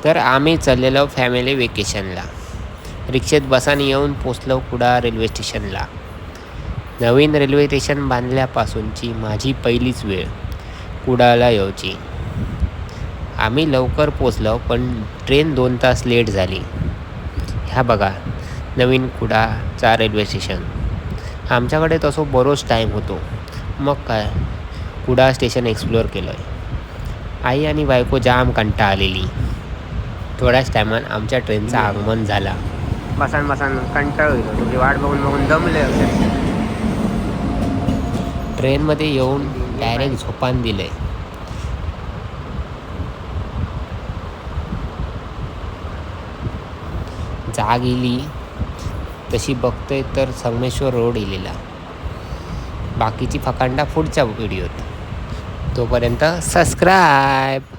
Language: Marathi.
तर आम्ही चाललेलो फॅमिली वेकेशनला. रिक्षेत बसाने येऊन पोचलो कुडाळ रेल्वे स्टेशनला. नवीन रेल्वे स्टेशन बांधल्यापासूनची माझी पहिलीच वेळ कुडाळला यायची. आम्ही लवकर पोचलो पण ट्रेन 2 तास लेट झाली. ह्या बघा नवीन कुडाळचा रेल्वे स्टेशन. आमच्याकडे तसं बरोच टाईम होतो. मग काय कुडाळ स्टेशन एक्सप्लोअर केलं आहे. आई आणि बायको जाम कंटाळा आलेली. थोड्याच टायमात आमच्या ट्रेनचं आगमन झाला. बसान बसान कंटाळ होईल, तुझी वाट बघून बघून दमले असेल. ट्रेनमध्ये येऊन डायरेक्ट झोपान दिलंय. जाग येली तशी बघतोय तर संगमेश्वर रोड इलेला. बाकीची फकांडा पुढच्या व्हिडिओत. तोपर्यंत सबस्क्राईब.